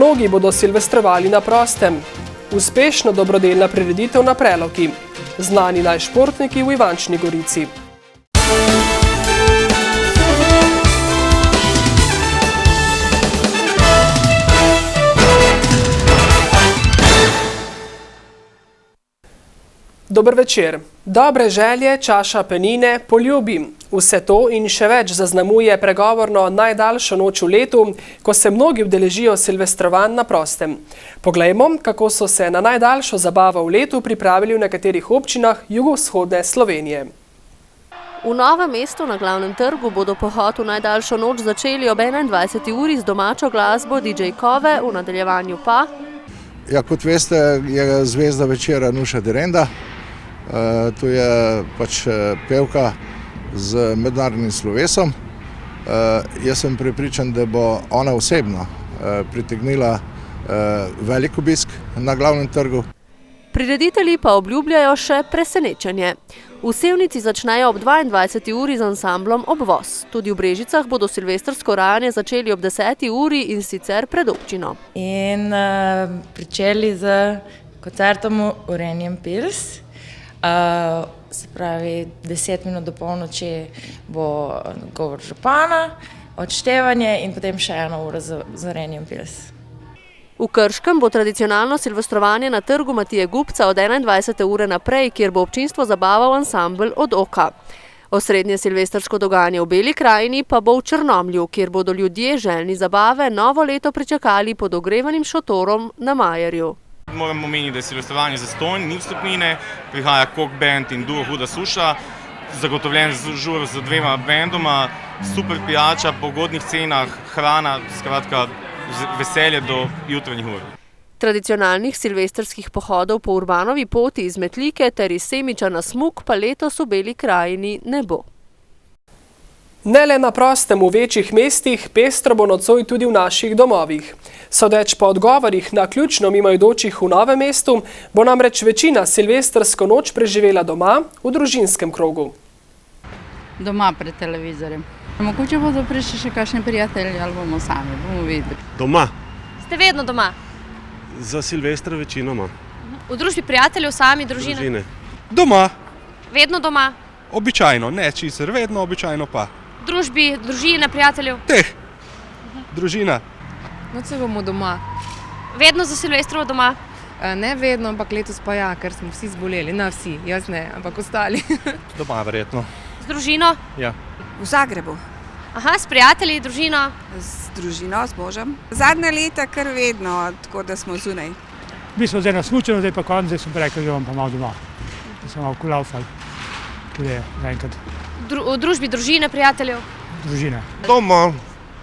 Mnogi bodo silvestrovali na prostem. Uspešno dobrodelna prireditev na Preloki. Znani najšportniki v Ivančni Gorici. Dober večer. Dobre želje, čaša penine, poljubi. Vse to in še več zaznamuje pregovorno najdaljšo noč v letu, ko se mnogi udeležijo silvestrovanj na prostem. Poglejmo, kako so se na najdaljšo zabavo v letu pripravili v nekaterih občinah jugovzhodne Slovenije. V Novem mestu na Glavnem trgu bodo pohod v najdaljšo noč začeli ob 21. uri z domačo glasbo DJ Kove, v nadaljevanju pa... Ja, kot veste, je zvezda večera Nuša Derenda. To je pač pevka z mednarodnim slovesom. Jaz sem prepričan, da bo ona osebno pritegnila velik obisk na Glavnem trgu. Prireditelji pa obljubljajo še presenečenje. V Sevnici začnejo ob 22. uri z ansamblom Obvoz. Tudi v Brežicah bodo silvestrsko rajanje začeli ob 10. uri in sicer pred občino. In pričeli z koncertom Urenjem Pils. Se pravi, 10 minut do polnoči bo govor župana, odštevanje in potem še 1 ura z Urenjem Pils. V Krškem bo tradicionalno silvestrovanje na trgu Matije Gubca od 21. ure naprej, kjer bo občinstvo zabaval ansambel Od oka. Osrednje silvestrsko dogajanje v Beli krajini pa bo v Črnomlju, kjer bodo ljudje željni zabave novo leto pričakali pod ogrevanim šotorom na Majerju. Moramo omeniti, da je silvestrovanje zastonj, ni vstopnine, prihaja Kok band in duo Huda suša, zagotovljen žur z 2 bendoma, super pijača po ugodnih cenah, hrana, skratka veselje do jutranjih ur. Tradicionalnih silvestrskih pohodov po Urbanovi poti iz Metlike ter iz Semiča na Smuk pa letos v Beli krajini ne bo. Ne le na prostem v večjih mestih, pestro bo nocoj tudi v naših domovih. Sodeč po odgovorih na ključno mimoidočih v Novem mestu, bo namreč večina silvestrsko noč preživela doma, v družinskem krogu. Doma pred televizorjem. Mogoče bodo prišli še kakšni prijatelji ali bomo sami, bomo videli. Doma. Ste vedno doma? Za Silvestra večinoma. V družbi prijateljev, sami, družine? Doma. Vedno doma? Običajno, ne čisto vedno, običajno pa. V družbi, družine, prijateljev? Družina. Noce bomo doma. Vedno za Silvestrovo doma? Ne vedno, ampak letos pa ja, ker smo vsi zboleli. Ne vsi, jaz ne, ampak ostali. Doma verjetno. Z družino? Ja. V Zagrebu. Aha, s prijatelji, družino? Z družino, s možem. Zadnja leta kar vedno, tako da smo zunaj. Mi smo zdaj nasmučeni, zdaj pa konc, zdaj smo rekli, da bomo pa malo doma. Da smo malo kulaufali. V družbi družine, prijateljev? Družine. Doma.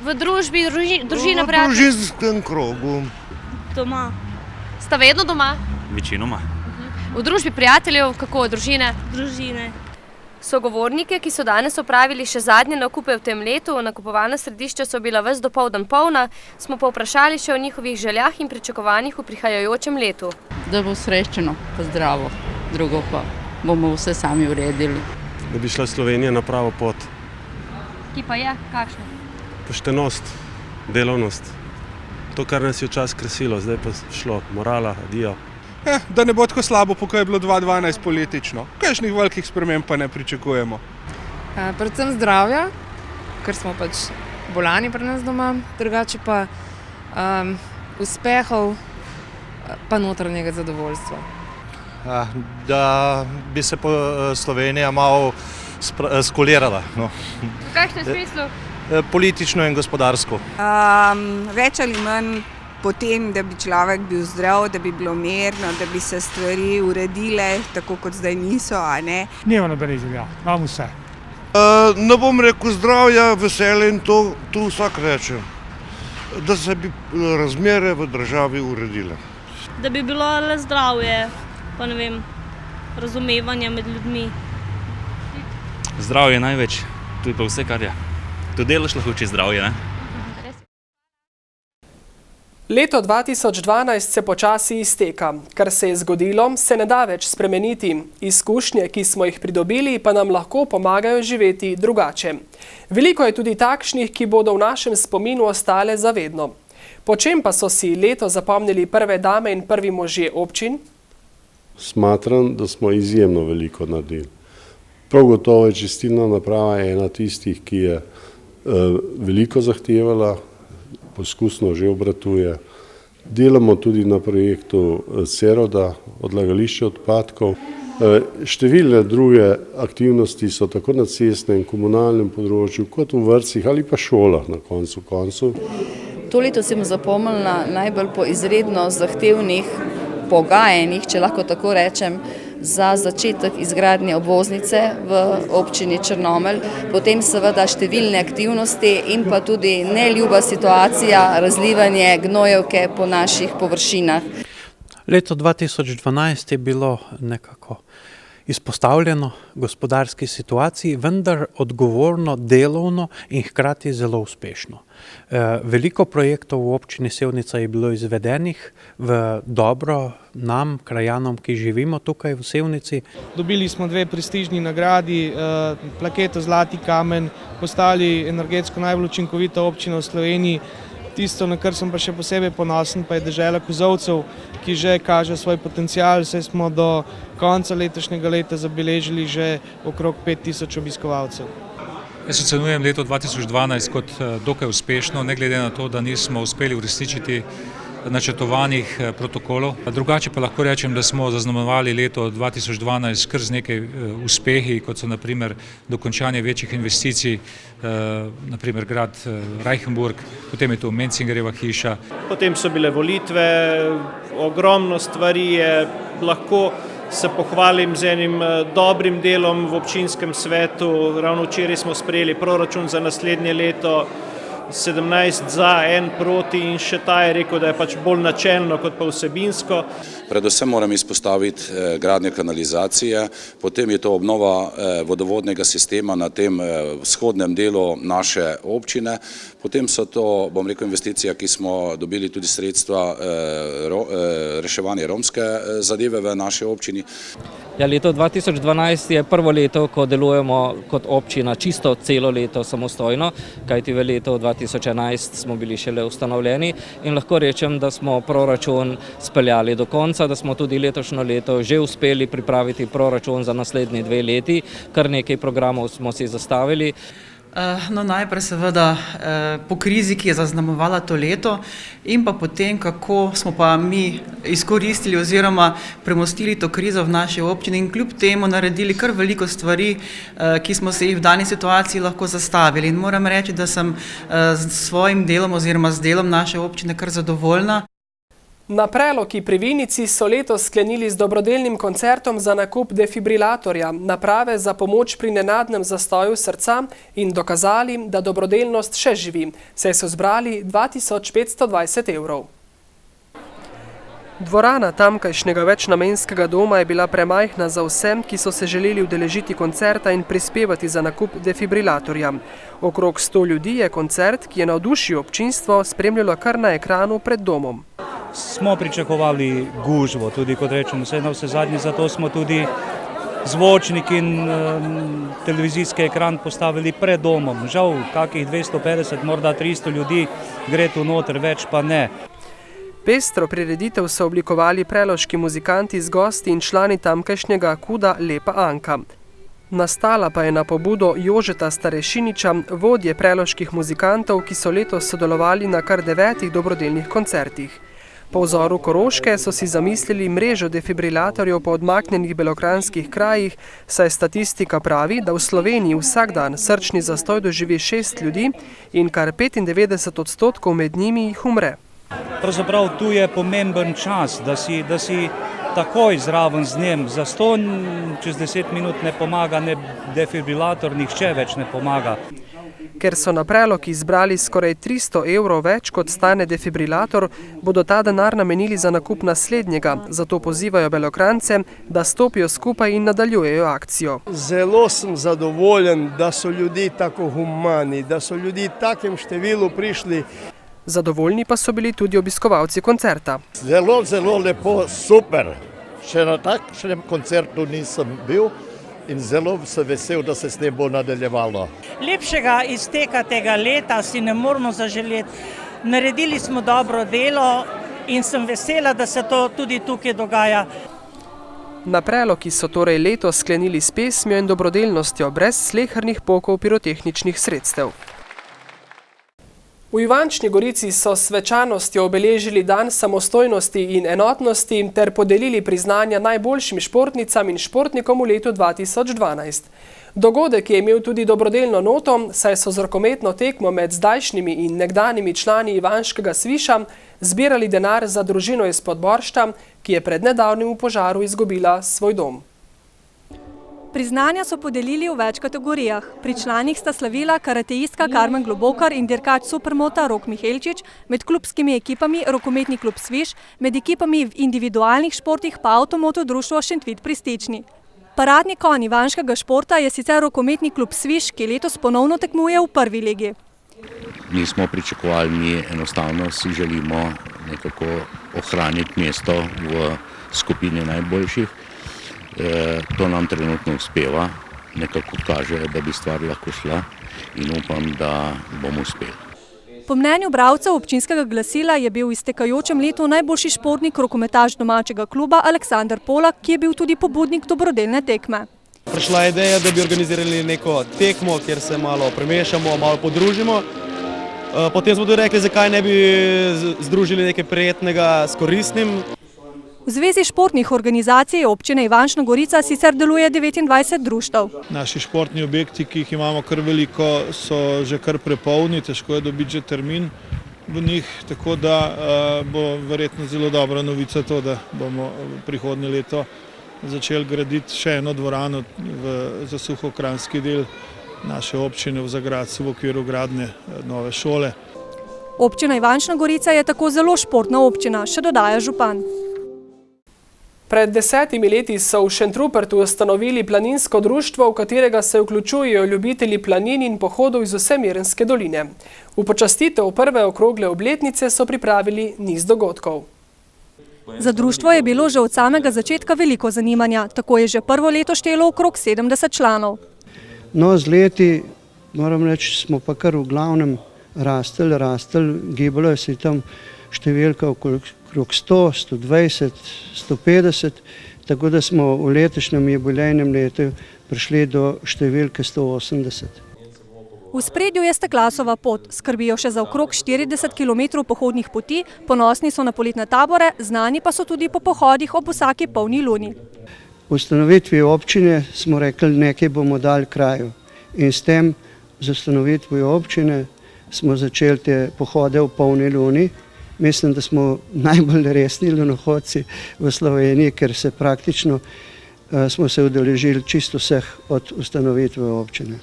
V družbi družine, prijateljev? V družinskem krogu. Doma. Sta vedno doma? Večinoma. V družbi prijateljev, kako, družine? Družine. Sogovornike, ki so danes opravili še zadnje nakupe v tem letu, nakupovalna središča so bila ves dopoldan polna, smo pa vprašali še o njihovih željah in pričakovanjih v prihajajočem letu. Da bo srečeno, pa zdravo, drugo pa bomo vse sami uredili. Da bi šla Slovenija na pravo pot. Ki pa je, kakšna? Poštenost, delovnost. To, kar nas je včasih krasilo, zdaj pa šlo morala, adijo. Da ne bo tako slabo, pokaj je bilo 2012 politično. Kakšnih velikih sprememb pa ne pričakujemo. Predvsem zdravja, ker smo pač bolani pri nas doma, drugače pa uspehov pa notranjega zadovoljstva. Da bi se Slovenija malo skolirala. V kakšnem smislu? Politično in gospodarsko. Več ali manj potem, da bi človek bil zdrav, da bi bilo mirno, da bi se stvari uredile, tako kot zdaj niso, a ne? Nima nobenih želja, imamo vse. Ne bom rekel zdravja, veselje in to vsak reče. Da se bi razmere v državi uredile. Da bi bilo le zdravje, pa ne vem, razumevanje med ljudmi. Zdravje največ, to je pa vse, kar je. To delaš lahko, če zdravje, ne? Leto 2012 se počasi izteka. Kar se je zgodilo, se ne da več spremeniti. Izkušnje, ki smo jih pridobili, pa nam lahko pomagajo živeti drugače. Veliko je tudi takšnih, ki bodo v našem spominu ostale za vedno. Po čem pa so si leto zapomnili prve dame in prvi možje občin? Smatram, da smo izjemno veliko naredili. Prav gotovo je čistilna naprava ena tistih, ki je veliko zahtevala, poskusno že obratuje. Delamo tudi na projektu Ceroda, odlagališče odpadkov. Številne druge aktivnosti so tako na cestnem in komunalnem področju, kot v vrtcih ali pa šolah na koncu koncev. To leto sem zapomnila najbolj po izredno zahtevnih pogajanjih, če lahko tako rečem, za začetek izgradnje obvoznice v občini Črnomelj, potem seveda številne aktivnosti in pa tudi neljuba situacija, razlivanje gnojevke po naših površinah. Leto 2012 je bilo nekako izpostavljeno gospodarski situaciji, vendar odgovorno, delovno in hkrati zelo uspešno. Veliko projektov v občini Sevnica je bilo izvedenih v dobro nam, krajanom, ki živimo tukaj v Sevnici. Dobili smo 2 prestižni nagradi, plaketo Zlati kamen, postali energetsko najbolj učinkovita občina v Sloveniji. Tisto, na kar sem pa še posebej ponosen, pa je dežela Kozolcev, ki že kaže svoj potencial, saj smo do konca letošnjega leta zabeležili že okrog 5000 obiskovalcev. Jaz ocenujem leto 2012 kot dokaj uspešno, ne glede na to, da nismo uspeli uresničiti načrtovanih protokolov. Drugače pa lahko rečem, da smo zaznamovali leto 2012 kar z nekaj uspehi, kot so naprimer dokončanje večjih investicij, naprimer grad Reichenburg, potem je to Mencingerjeva hiša. Potem so bile volitve, ogromno stvari je, lahko se pohvalim z enim dobrim delom v občinskem svetu. Ravno včeraj smo sprejeli proračun za naslednje leto, 17 za, 1 proti in še ta je rekel, da je pač bolj načelno kot pa vsebinsko. Predvsem moram izpostaviti gradnjo kanalizacije, potem je to obnova vodovodnega sistema na tem vzhodnem delu naše občine, potem so to, bom rekel, investicija, ki smo dobili tudi sredstva reševanje romske zadeve v naši občini. Ja, leto 2012 je prvo leto, ko delujemo kot občina čisto celo leto samostojno, kajti v letu 2011 smo bili šele ustanovljeni in lahko rečem, da smo proračun speljali do konca, da smo tudi letošnjo leto že uspeli pripraviti proračun za naslednji 2 leti, kar nekaj programov smo si zastavili. No, najprej seveda po krizi, ki je zaznamovala to leto in pa potem, kako smo pa mi izkoristili oziroma premostili to krizo v naši občini in kljub temu naredili kar veliko stvari, ki smo se jih v dani situaciji lahko zastavili. In moram reči, da sem s svojim delom oziroma z delom naše občine kar zadovoljna. Na Preloki pri Vinici so letos sklenili z dobrodelnim koncertom za nakup defibrilatorja, naprave za pomoč pri nenadnem zastoju srca in dokazali, da dobrodelnost še živi, saj so zbrali 2520 evrov. Dvorana tamkajšnjega večnamenskega doma je bila premajhna za vsem, ki so se želeli udeležiti koncerta in prispevati za nakup defibrilatorja. Okrog 100 ljudi je koncert, ki je navdušil občinstvo, spremljalo kar na ekranu pred domom. Smo pričakovali gužvo, tudi kot rečemo, vse na vse zadnje, zato smo tudi zvočnik in televizijski ekran postavili pred domom. Žal, kakih 250, morda 300 ljudi gre tu noter, več pa ne. Pestro prireditev so oblikovali preloški muzikanti z gosti in člani tamkajšnjega KUD-a Lepa Anka. Nastala pa je na pobudo Jožeta Starešiniča, vodje preloških muzikantov, ki so letos sodelovali na kar 9 dobrodelnih koncertih. Po vzoru Koroške so si zamislili mrežo defibrilatorjev po odmaknjenih belokranjskih krajih, saj statistika pravi, da v Sloveniji vsak dan srčni zastoj doživi 6 ljudi in kar 95% med njimi jih umre. Pravzaprav tu je pomemben čas, da si takoj zraven z njem. Zastonj čez 10 minut ne pomaga, ne defibrilator, nihče več ne pomaga. Ker so na Preloki zbrali skoraj 300 evrov več, kot stane defibrilator, bodo ta denar namenili za nakup naslednjega, zato pozivajo Belokranjce, da stopijo skupaj in nadaljujejo akcijo. Zelo sem zadovoljen, da so ljudi tako humani, da so ljudi takem številu prišli. Zadovoljni pa so bili tudi obiskovalci koncerta. Zelo, zelo lepo, super. Še na takšnem koncertu nisem bil in zelo sem vesel, da se s tem bo nadaljevalo. Lepšega izteka tega leta si ne moramo zaželeti. naredili smo dobro delo in sem vesela, da se to tudi tukaj dogaja. Na Preloki so torej letos sklenili s pesmijo in dobrodelnostjo brez slehernih pokov pirotehničnih sredstev. V Ivančni Gorici so s svečanostjo obeležili dan samostojnosti in enotnosti ter podelili priznanja najboljšim športnicam in športnikom v letu 2012. Dogodek je imel tudi dobrodelno noto, saj so z rokometno tekmo med zdajšnjimi in nekdanjimi člani Ivanškega Sviša zbirali denar za družino iz Podboršta, ki je pred nedavnim v požaru izgubila svoj dom. Priznanja so podelili v več kategorijah. Pri članih sta slavila karateistka Karmen Globokar in dirkač supermota Rok Mihelčič, med klubskimi ekipami rokometni klub Sviš, med ekipami v individualnih športih pa avtomoto društvo Šentvid pri Stični. Paradni konj ivanškega športa je sicer rokometni klub Sviš, ki letos ponovno tekmuje v prvi ligi. Nismo pričakovali, mi enostavno si želimo nekako ohraniti mesto v skupini najboljših. To nam trenutno uspeva, nekako kaže, da bi stvar lahko šla in upam, da bomo uspeli. Po mnenju bralcev občinskega glasila je bil v iztekajočem letu najboljši športnik rokometaš domačega kluba Aleksander Polak, ki je bil tudi pobudnik dobrodelne tekme. Prišla je ideja, da bi organizirali neko tekmo, kjer se malo premešamo, malo podružimo. Potem smo tudi rekli, zakaj ne bi združili nekaj prijetnega s koristnim. V Zvezi športnih organizacij občine Ivančna Gorica sicer deluje 29 društev. Naši športni objekti, ki jih imamo kar veliko, so že kar prepolni, težko je dobiti že termin v njih, tako da bo verjetno zelo dobra novica to, da bomo prihodnje leto začeli graditi še eno dvorano za suhokranjski del naše občine v Zagradcu v okviru gradnje nove šole. Občina Ivančna Gorica je tako zelo športna občina, še dodaja župan. Pred 10 leti so v Šentrupertu ustanovili planinsko društvo, v katerega se vključujejo ljubitelji planin in pohodov iz vse Mirenske doline. V počastitev prve okrogle obletnice so pripravili niz dogodkov. Za društvo je bilo že od samega začetka veliko zanimanja, tako je že prvo leto štelo okrog 70 članov. No, z leti, moram reči, smo pa kar v glavnem rastli, gibalo je se tam številka okrog 100, 120, 150, tako da smo v letošnjem jubilejnem letu prišli do številke 180. V spredju je Steklasova pot, skrbijo še za okrog 40 km pohodnih poti, ponosni so na poletne tabore, znani pa so tudi po pohodih ob vsaki polni luni. V ustanovitvi občine smo rekli, nekaj bomo dali kraju in s tem z ustanovitvijo občine smo začeli te pohode v polni luni. Mislim, da smo najbolj resni lunohodci v Sloveniji, ker se praktično smo se udeležili čisto vseh od ustanovitve občine.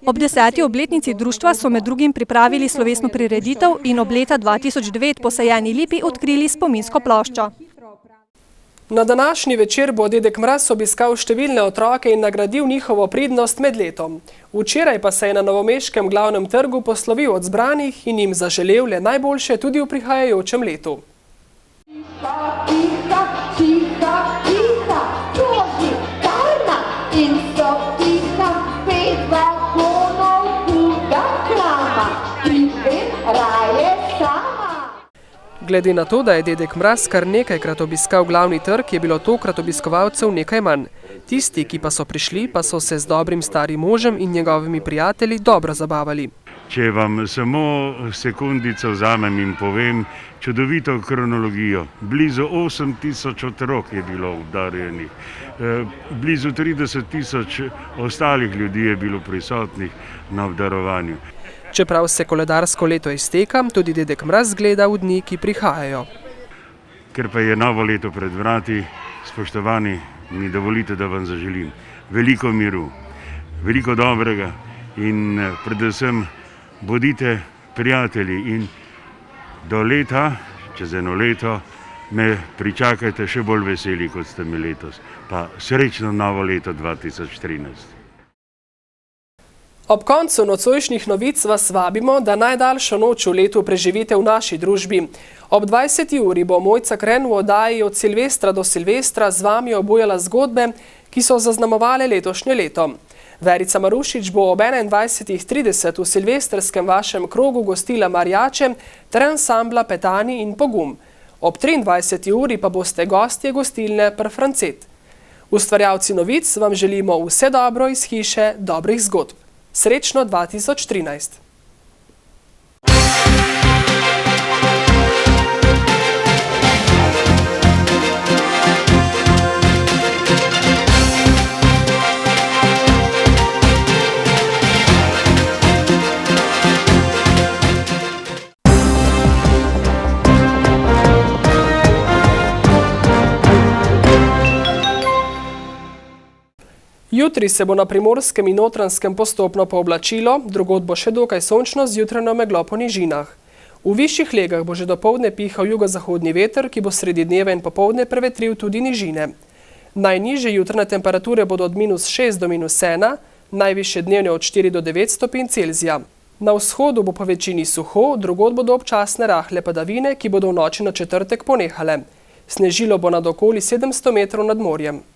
Ob 10. obletnici društva so med drugim pripravili slovesno prireditev in ob leta 2009 posajeni lipi odkrili spominsko ploščo. Na današnji večer bo dedek Mraz obiskal številne otroke in nagradil njihovo pridnost med letom. Včeraj pa se je na novomeškem glavnem trgu poslovil od zbranih in jim zaželel le najboljše tudi v prihajajočem letu. Glede na to, da je dedek Mraz kar nekajkrat obiskal glavni trg, je bilo tokrat obiskovalcev nekaj manj. Tisti, ki pa so prišli, pa so se z dobrim starim možem in njegovimi prijatelji dobro zabavali. Če vam samo sekundico vzamem in povem čudovito kronologijo. Blizu 8000 otrok je bilo obdarjenih, blizu 30 000 ostalih ljudi je bilo prisotnih na obdarovanju. Čeprav se koledarsko leto izteka, tudi dedek Mraz gleda v dni, ki prihajajo. Ker pa je novo leto pred vrati, spoštovani, mi dovolite, da vam zaželim veliko miru, veliko dobrega in predvsem bodite prijatelji in do leta, čez eno leto, me pričakajte še bolj veseli, kot ste mi letos. Pa srečno novo leto 2013. Ob koncu nocojšnjih novic vas vabimo, da najdaljšo noč v letu preživite v naši družbi. Ob 20. uri bo Mojca Kren v oddaji Od Silvestra do Silvestra z vami obujala zgodbe, ki so zaznamovale letošnje leto. Verica Marušič bo ob 21.30 v silvestrskem vašem krogu gostila Marjače ter ansambla Petani in Pogum. Ob 23. uri pa boste gostje gostilne Prfrancet. Ustvarjalci novic vam želimo vse dobro iz hiše dobrih zgodb. Srečno 2013! Jutri se bo na Primorskem in Notranjskem postopno pooblačilo, drugod bo še dokaj sončno z jutranjo meglo po nižinah. V višjih legah bo že dopoldne pihal jugozahodni veter, ki bo sredi dneva in popoldne prevetril tudi nižine. Najnižje jutranje temperature bodo od -6 do -1, najvišje dnevne od 4 do 9 stopinj Celzija. Na vzhodu bo po večini suho, drugod bodo občasne rahle padavine, ki bodo v noči na četrtek ponehale. Snežilo bo nad okoli 700 metrov nad morjem.